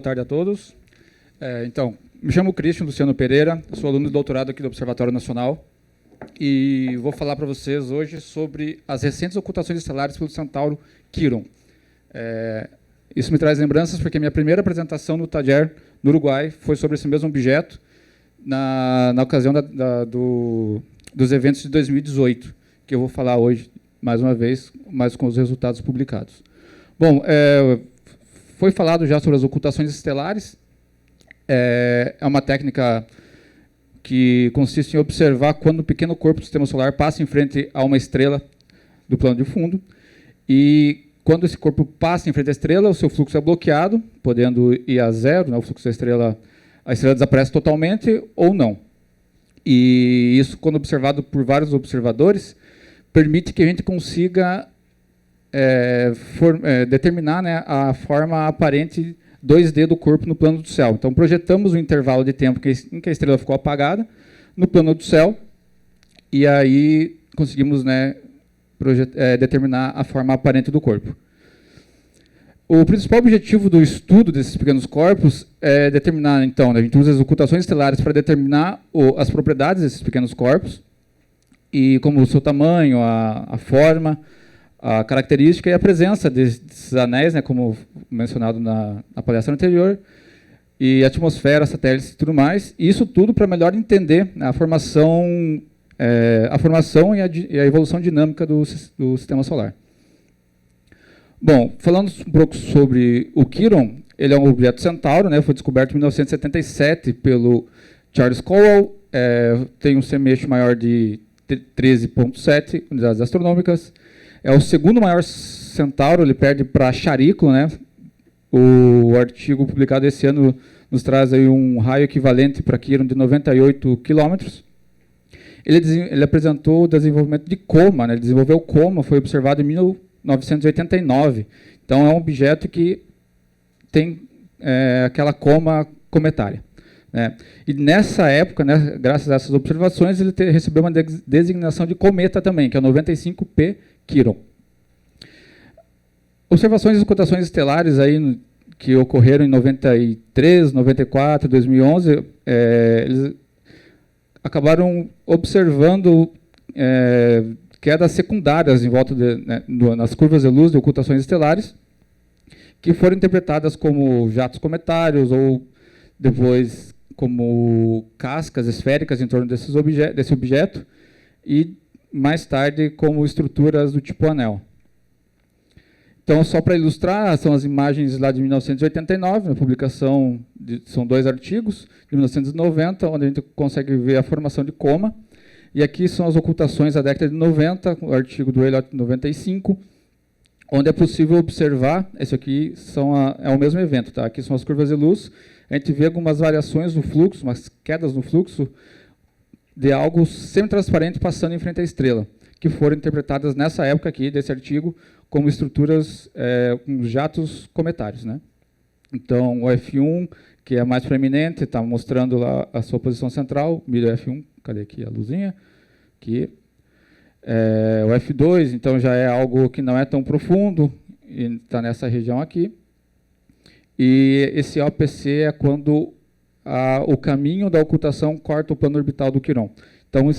tarde a todos. Então, me chamo Christian Luciano Pereira, sou aluno de doutorado aqui do Observatório Nacional e vou falar para vocês hoje sobre as recentes ocultações estelares pelo centauro Quiron. Isso me traz lembranças porque minha primeira apresentação no TAJER, no Uruguai, foi sobre esse mesmo objeto na ocasião dos eventos de 2018, que eu vou falar hoje, mais uma vez, mas com os resultados publicados. Bom, foi falado já sobre as ocultações estelares. É uma técnica que consiste em observar quando um pequeno corpo do sistema solar passa em frente a uma estrela do plano de fundo. E quando esse corpo passa em frente à estrela, o seu fluxo é bloqueado, podendo ir a zero, né, o fluxo da estrela, a estrela desaparece totalmente ou não. E isso, quando observado por vários observadores, permite que a gente consiga determinar, né, a forma aparente 2D do corpo no plano do céu. Então, projetamos o intervalo de tempo em que a estrela ficou apagada no plano do céu e aí conseguimos, né, determinar a forma aparente do corpo. O principal objetivo do estudo desses pequenos corpos é determinar, então, né, a gente usa as ocultações estelares para determinar as propriedades desses pequenos corpos, e como o seu tamanho, a forma, a característica e a presença desses anéis, né, como mencionado na palestra anterior, e atmosfera, satélites e tudo mais. E isso tudo para melhor entender a formação e a evolução dinâmica do sistema solar. Bom, falando um pouco sobre o Quiron, ele é um objeto centauro, né, foi descoberto em 1977 pelo Charles Cowell, tem um semi-eixo maior de 13,7 unidades astronômicas. É o segundo maior centauro, ele perde para Chariclo, né? O artigo publicado esse ano nos traz aí um raio equivalente para Quiron de 98 quilômetros. Ele apresentou o desenvolvimento de coma, né? Ele desenvolveu coma, foi observado em 1989. Então, é um objeto que tem aquela coma cometária. E nessa época, né, graças a essas observações, ele recebeu uma designação de cometa também, que é o 95P Quiron. Observações e ocultações estelares aí, que ocorreram em 93, 94, 2011, eles acabaram observando quedas secundárias em volta nas curvas de luz de ocultações estelares, que foram interpretadas como jatos cometários ou depois como cascas esféricas em torno desse objeto e mais tarde como estruturas do tipo anel. Então, só para ilustrar, são as imagens lá de 1989, na publicação, são 2 artigos, de 1990, onde a gente consegue ver a formação de coma, e aqui são as ocultações da década de 90, o artigo do Elliott 95, onde é possível observar, esse aqui é o mesmo evento, tá? Aqui são as curvas de luz, a gente vê algumas variações no fluxo, umas quedas no fluxo de algo semi-transparente passando em frente à estrela, que foram interpretadas nessa época aqui, desse artigo, como estruturas com jatos cometários, né? Então, o F1, que é mais proeminente, está mostrando lá a sua posição central, mira F1, cadê aqui a luzinha? Aqui. O F2, então, já é algo que não é tão profundo, e está nessa região aqui. E esse OPC é quando o caminho da ocultação corta o plano orbital do Quiron. Então,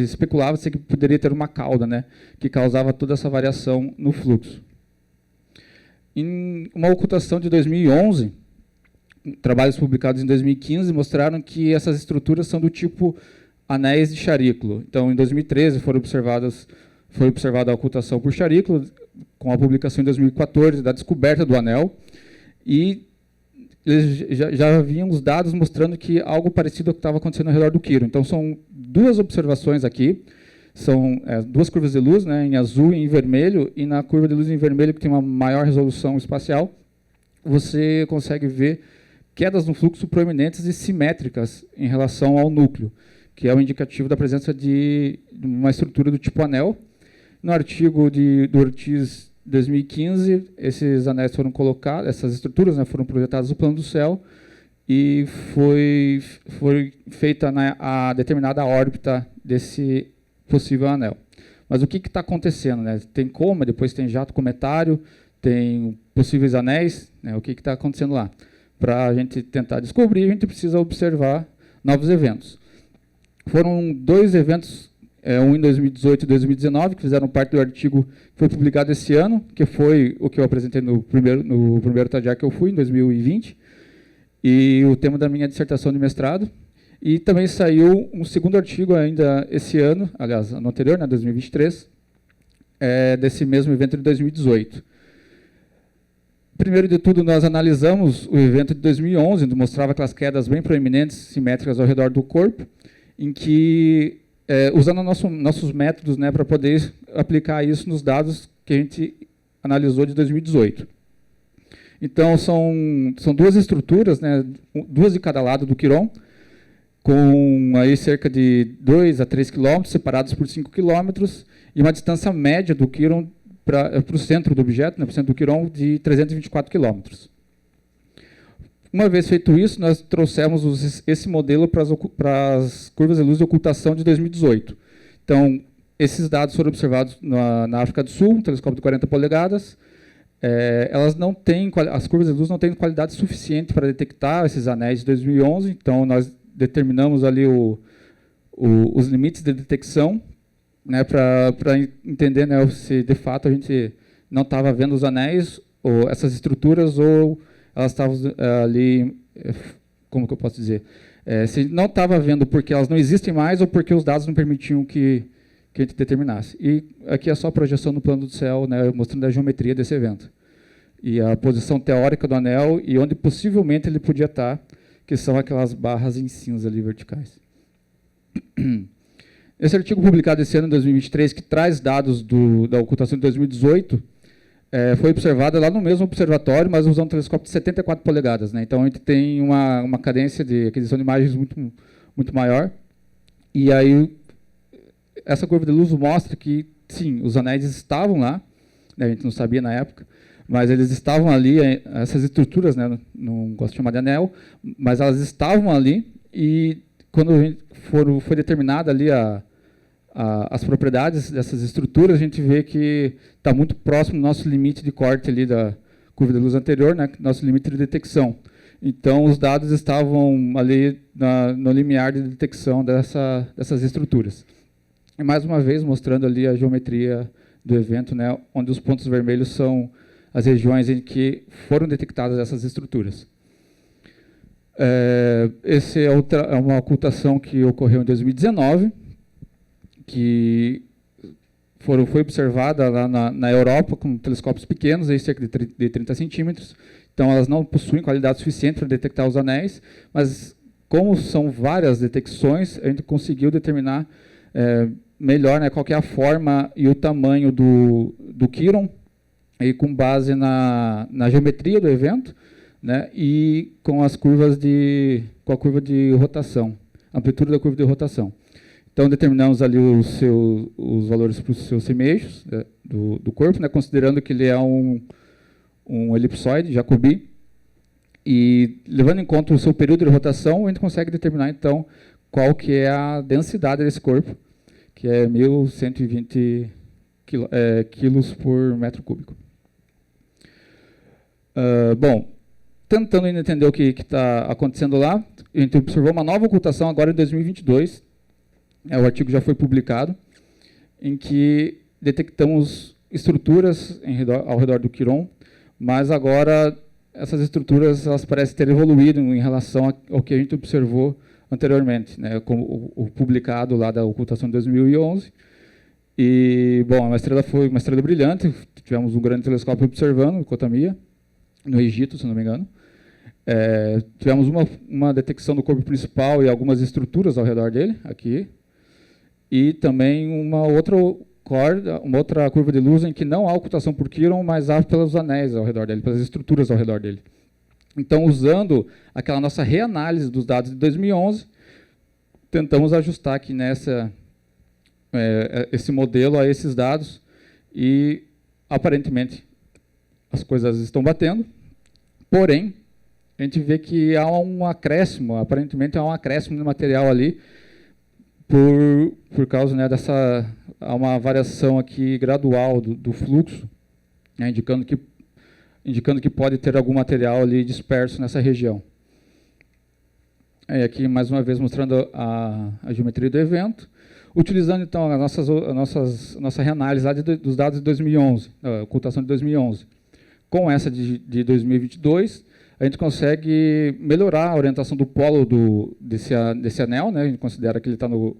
especulava-se que poderia ter uma cauda, né, que causava toda essa variação no fluxo. Em uma ocultação de 2011, trabalhos publicados em 2015 mostraram que essas estruturas são do tipo anéis de Chariclo. Então, em 2013, foi observada a ocultação por Chariclo, com a publicação em 2014 da descoberta do anel, e eles já haviam os dados mostrando que algo parecido estava acontecendo ao redor do Quiron. Então, são 2 observações aqui, são 2 curvas de luz, né, em azul e em vermelho, e na curva de luz em vermelho, que tem uma maior resolução espacial, você consegue ver quedas no fluxo proeminentes e simétricas em relação ao núcleo, que é o indicativo da presença de uma estrutura do tipo anel. No artigo do Ortiz, 2015, esses anéis foram colocados, essas estruturas, né, foram projetadas no plano do céu e foi feita a determinada órbita desse possível anel. Mas o que está acontecendo, né? Tem coma, depois tem jato cometário, tem possíveis anéis, né? O que está acontecendo lá? para a gente tentar descobrir, a gente precisa observar novos eventos. Foram 2 eventos, um em 2018 e 2019, que fizeram parte do artigo que foi publicado esse ano, que foi o que eu apresentei no primeiro TADIAR que eu fui, em 2020, e o tema da minha dissertação de mestrado. E também saiu um segundo artigo ainda esse ano, aliás, ano anterior, 2023, desse mesmo evento de 2018. Primeiro de tudo, nós analisamos o evento de 2011, onde mostrava aquelas quedas bem proeminentes, simétricas ao redor do corpo, em que, usando nossos métodos, né, para poder aplicar isso nos dados que a gente analisou de 2018. Então, são 2 estruturas, né, 2 de cada lado do quiron, com aí cerca de 2 a 3 quilômetros, separados por 5 quilômetros, e uma distância média do quiron para o centro do objeto, né, para o centro do quiron, de 324 quilômetros. Uma vez feito isso, nós trouxemos esse modelo para as curvas de luz de ocultação de 2018. Então, esses dados foram observados na África do Sul, um telescópio de 40 polegadas. As curvas de luz não têm qualidade suficiente para detectar esses anéis de 2011, então nós determinamos ali os limites de detecção, né, para entender, né, se de fato a gente não estava vendo os anéis, ou essas estruturas, ou elas estavam ali, como que eu posso dizer? Se não estava vendo porque elas não existem mais, ou porque os dados não permitiam que a gente determinasse. E aqui é só a projeção no plano do céu, né, mostrando a geometria desse evento. E a posição teórica do anel, e onde possivelmente ele podia estar, que são aquelas barras em cinza ali verticais. Esse artigo publicado esse ano, em 2023, que traz dados da ocultação de 2018, foi observado lá no mesmo observatório, mas usando um telescópio de 74 polegadas. Né? Então, a gente tem uma cadência de aquisição de imagens muito, muito maior. E aí, essa curva de luz mostra que, sim, os anéis estavam lá, né? A gente não sabia na época, mas eles estavam ali, essas estruturas, né? Não gosto de chamar de anel, mas elas estavam ali, e quando foi determinada ali as propriedades dessas estruturas, a gente vê que está muito próximo do nosso limite de corte ali da curva de luz anterior, né, nosso limite de detecção. Então, os dados estavam ali no limiar de detecção dessas estruturas. E, mais uma vez, mostrando ali a geometria do evento, né, onde os pontos vermelhos são as regiões em que foram detectadas essas estruturas. Essa é uma ocultação que ocorreu em 2019, que foi observada lá na Europa com telescópios pequenos, aí cerca de 30 centímetros. Então, elas não possuem qualidade suficiente para detectar os anéis, mas como são várias detecções, a gente conseguiu determinar melhor, né, qual que é a forma e o tamanho do quiron, e com base na geometria do evento, né, e com a curva de rotação, amplitude da curva de rotação. Então, determinamos ali os valores para os seus semejos, né, do corpo, né, considerando que ele é um elipsoide, Jacobi, e levando em conta o seu período de rotação, a gente consegue determinar, então, qual que é a densidade desse corpo, que é 1.120 quilos por metro cúbico. Bom, tentando entender o que está acontecendo lá, a gente observou uma nova ocultação agora em 2022, o artigo já foi publicado, em que detectamos estruturas ao redor do quiron, mas agora essas estruturas elas parecem ter evoluído em relação ao que a gente observou anteriormente, né, como o publicado lá da ocultação de 2011. E, bom, a estrela foi uma estrela brilhante, tivemos um grande telescópio observando, o Kotamiya, no Egito, se não me engano. Tivemos uma detecção do corpo principal e algumas estruturas ao redor dele, aqui, e também uma outra curva de luz em que não há ocultação por quiron, mas há pelos anéis ao redor dele, pelas estruturas ao redor dele. Então, usando aquela nossa reanálise dos dados de 2011, tentamos ajustar aqui esse modelo a esses dados, e aparentemente as coisas estão batendo, porém, a gente vê que há um acréscimo, aparentemente há um acréscimo de material ali, por causa, né, há uma variação aqui gradual do fluxo, né, indicando que indicando que pode ter algum material ali disperso nessa região. Aqui, mais uma vez, mostrando a geometria do evento, utilizando, então, a nossa reanálise lá dos dados de 2011, a ocultação de 2011. Com essa de 2022, a gente consegue melhorar a orientação do polo desse anel, né? A gente considera que ele está no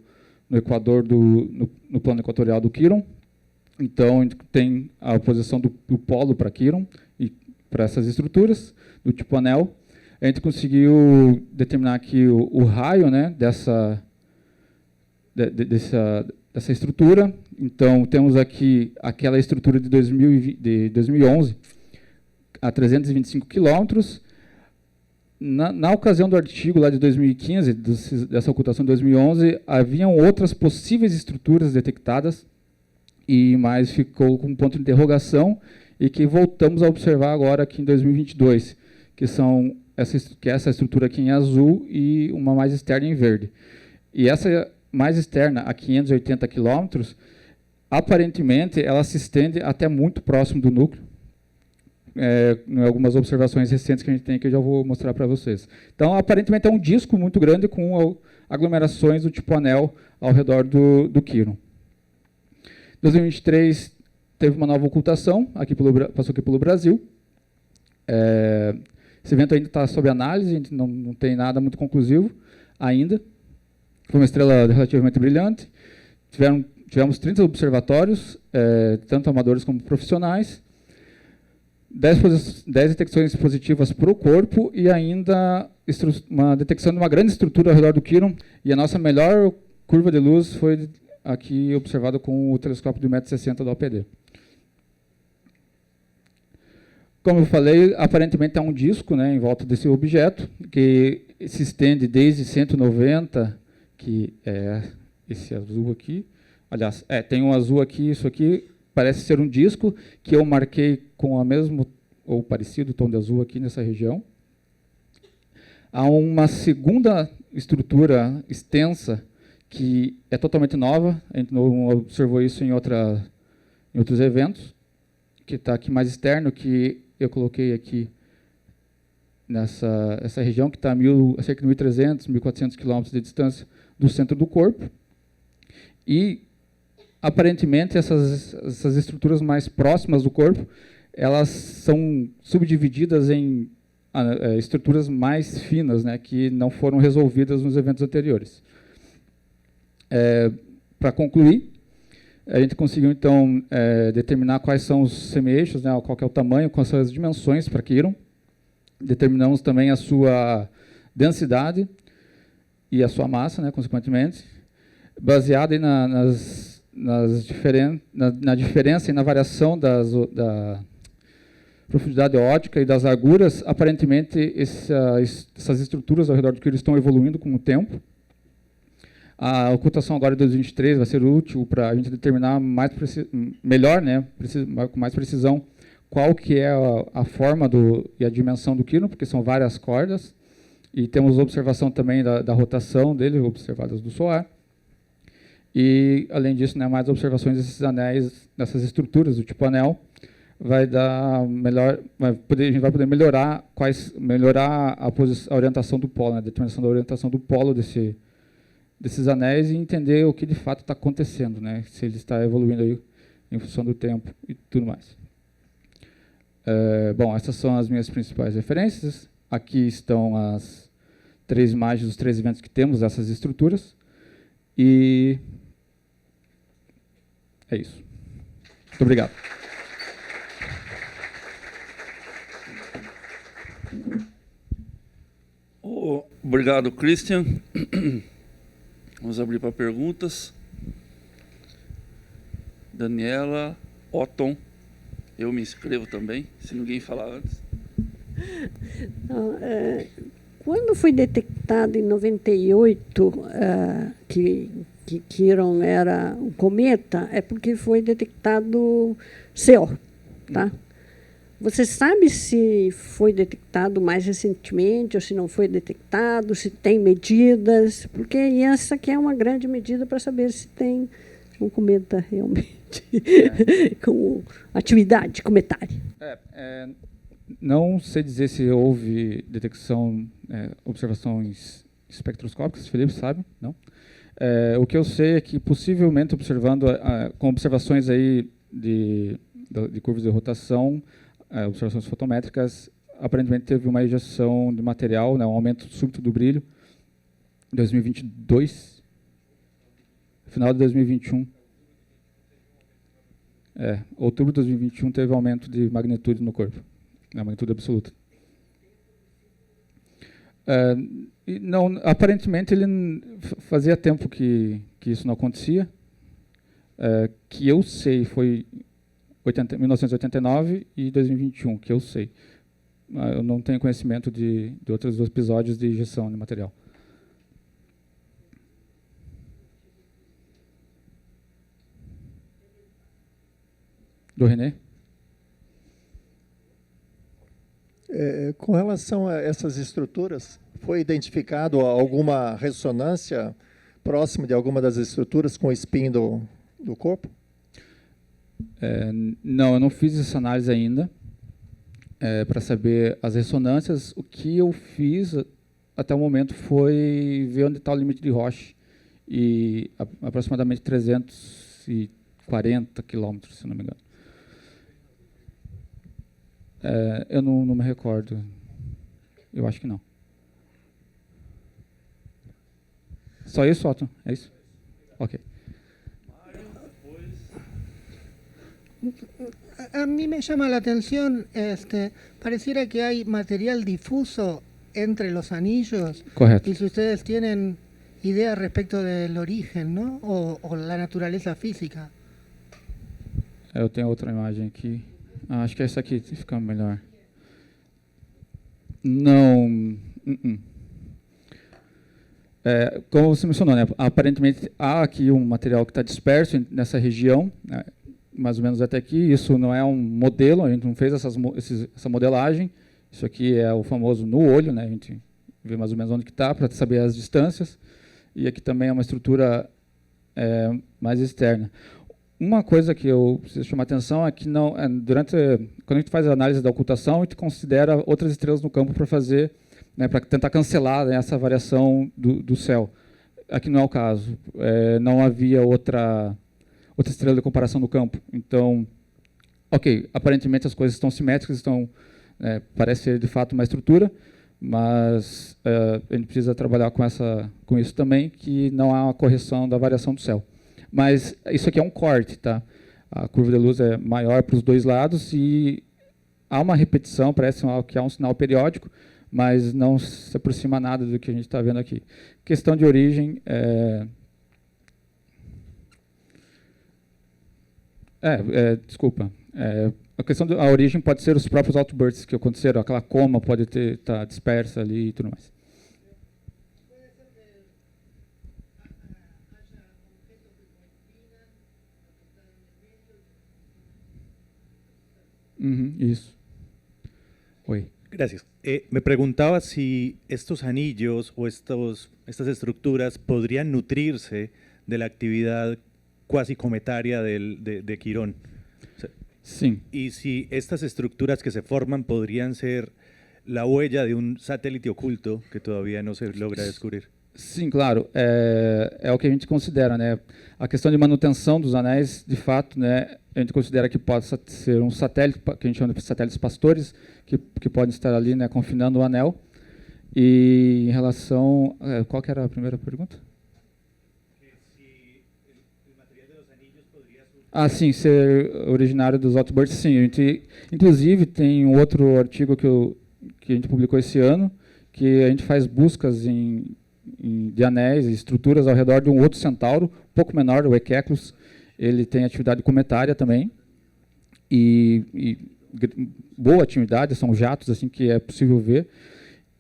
equador, no plano equatorial do Quiron. Então, a gente tem a posição do polo para Quiron e para essas estruturas do tipo anel. A gente conseguiu determinar aqui o raio, né, dessa estrutura. Então, temos aqui aquela estrutura de 2011 a 325 quilômetros. Na ocasião do artigo lá de 2015, dessa ocultação de 2011, haviam outras possíveis estruturas detectadas, mas ficou com um ponto de interrogação, e que voltamos a observar agora aqui em 2022, que é essa estrutura aqui em azul e uma mais externa em verde. E essa mais externa, a 580 quilômetros, aparentemente ela se estende até muito próximo do núcleo, em algumas observações recentes que a gente tem, que eu já vou mostrar para vocês. Então, aparentemente é um disco muito grande com aglomerações do tipo anel ao redor do Quiron. Em 2023, teve uma nova ocultação, passou aqui pelo Brasil. Esse evento ainda está sob análise, a gente não tem nada muito conclusivo ainda. Foi uma estrela relativamente brilhante. Tivemos 30 observatórios, tanto amadores como profissionais. 10 detecções positivas para o corpo e ainda uma detecção de uma grande estrutura ao redor do Quiron. E a nossa melhor curva de luz foi aqui observada com o telescópio de 1,60 m da OPD. Como eu falei, aparentemente é um disco, né, em volta desse objeto, que se estende desde 190, que é esse azul aqui. Aliás, tem um azul aqui, isso aqui parece ser um disco, que eu marquei com o mesmo ou parecido tom de azul aqui nessa região. Há uma segunda estrutura extensa, que é totalmente nova, a gente não observou isso em outros eventos, que está aqui mais externo, que eu coloquei aqui essa região, que está a cerca de 1.300, 1.400 quilômetros de distância do centro do corpo. E, aparentemente, essas estruturas mais próximas do corpo, elas são subdivididas em estruturas mais finas, né, que não foram resolvidas nos eventos anteriores. Para concluir, a gente conseguiu, então, determinar quais são os semi-eixos, né, qual que é o tamanho, quais são as dimensões para Quiron. Determinamos também a sua densidade e a sua massa, né, consequentemente, baseado aí na diferença e na variação da profundidade óptica e das larguras. Aparentemente, essas estruturas ao redor do Quiron estão evoluindo com o tempo. A ocultação agora de 2023 vai ser útil para a gente determinar melhor, né, com mais precisão, qual que é a forma e a dimensão do Quiron, porque são várias cordas, e temos observação também da rotação dele, observadas do SOAR. E, além disso, né, mais observações desses anéis, dessas estruturas do tipo anel, a gente vai poder melhorar a orientação do polo, né, a determinação da orientação do polo desses anéis, e entender o que de fato está acontecendo, né, se ele está evoluindo aí em função do tempo e tudo mais. Bom, essas são as minhas principais referências. Aqui estão as 3 imagens dos 3 eventos que temos, essas estruturas. E é isso. Muito obrigado. Obrigado, Christian. Vamos abrir para perguntas. Daniela, Otton. Eu me inscrevo também, se ninguém falar antes. Quando foi detectado em 98 que Quiron era um cometa, é porque foi detectado CO, tá? Você sabe se foi detectado mais recentemente ou se não foi detectado, se tem medidas? Porque essa aqui é uma grande medida para saber se tem um cometa realmente com atividade cometária. Não sei dizer se houve detecção, observações espectroscópicas, Felipe sabe? Não? O que eu sei é que, possivelmente, observando com observações aí de curvas de rotação, observações fotométricas, aparentemente teve uma ejeção de material, né, um aumento súbito do brilho, em 2022, final de 2021. Outubro de 2021 teve aumento de magnitude no corpo, magnitude absoluta. Não, aparentemente ele fazia tempo que isso não acontecia. Que eu sei foi 1989 e 2021, que eu sei. Eu não tenho conhecimento de outros episódios de injeção de material. Do René? Com relação a essas estruturas, foi identificado alguma ressonância próxima de alguma das estruturas com o spin do corpo? Não, eu não fiz essa análise ainda para saber as ressonâncias. O que eu fiz até o momento foi ver onde está o limite de Roche, e aproximadamente 340 quilômetros, se não me engano. Eu não me recordo. Eu acho que não. Só isso, Otto? É isso? Ok. A mí me llama la atención, pareciera que hay material difuso entre los anillos. Correcto. Y si ustedes tienen idea respecto del origen, ¿no? O la naturaleza física. Eu tenho outra imagem aqui. Acho que essa aqui fica melhor. Não. Como você mencionou, né, aparentemente há aqui um material que está disperso nessa região, né, mais ou menos até aqui. Isso não é um modelo, a gente não fez essa modelagem. Isso aqui é o famoso no olho, né, a gente vê mais ou menos onde que está para saber as distâncias. E aqui também é uma estrutura mais externa. Uma coisa que eu preciso chamar a atenção é que quando a gente faz a análise da ocultação, a gente considera outras estrelas no campo para fazer, né, para tentar cancelar, né, essa variação do céu. Aqui não é o caso. Não havia outra estrela de comparação no campo. Então, ok, aparentemente as coisas estão simétricas, parece ser de fato uma estrutura, mas a gente precisa trabalhar com isso também, que não há uma correção da variação do céu. Mas isso aqui é um corte, tá? A curva de luz é maior para os dois lados e há uma repetição, parece que há um sinal periódico, mas não se aproxima nada do que a gente está vendo aqui. Questão de origem, desculpa. A questão da origem pode ser os próprios outbursts que aconteceram, aquela coma pode estar dispersa ali e tudo mais. Isso. Oi. Gracias. Me preguntaba si estos anillos o estas estructuras podrían nutrirse de la actividad cuasi cometaria de Quirón. Sí. Y si estas estructuras que se forman podrían ser la huella de um satélite oculto que todavía no se logra descobrir. Sim, claro. É o que a gente considera, né? A questão de manutenção dos anéis, de fato, né, a gente considera que pode ser um satélite, que a gente chama de satélites pastores, que podem estar ali, né, confinando o anel. E em relação... qual que era a primeira pergunta? Sim, ser originário dos outbursts, sim. A gente, inclusive, tem um outro artigo que a gente publicou esse ano, que a gente faz buscas de anéis e estruturas ao redor de um outro centauro, um pouco menor, o Equeclus. Ele tem atividade cometária também, e boa atividade, são jatos assim que é possível ver.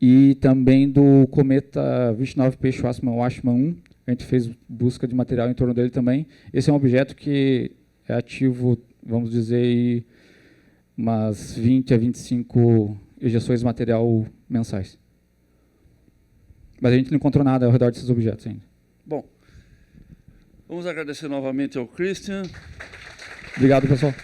E também do cometa 29P Schwarzmann 1, a gente fez busca de material em torno dele também. Esse é um objeto que é ativo, vamos dizer, umas 20 a 25 ejeções de material mensais. Mas a gente não encontrou nada ao redor desses objetos ainda. Bom, vamos agradecer novamente ao Christian. Obrigado, pessoal.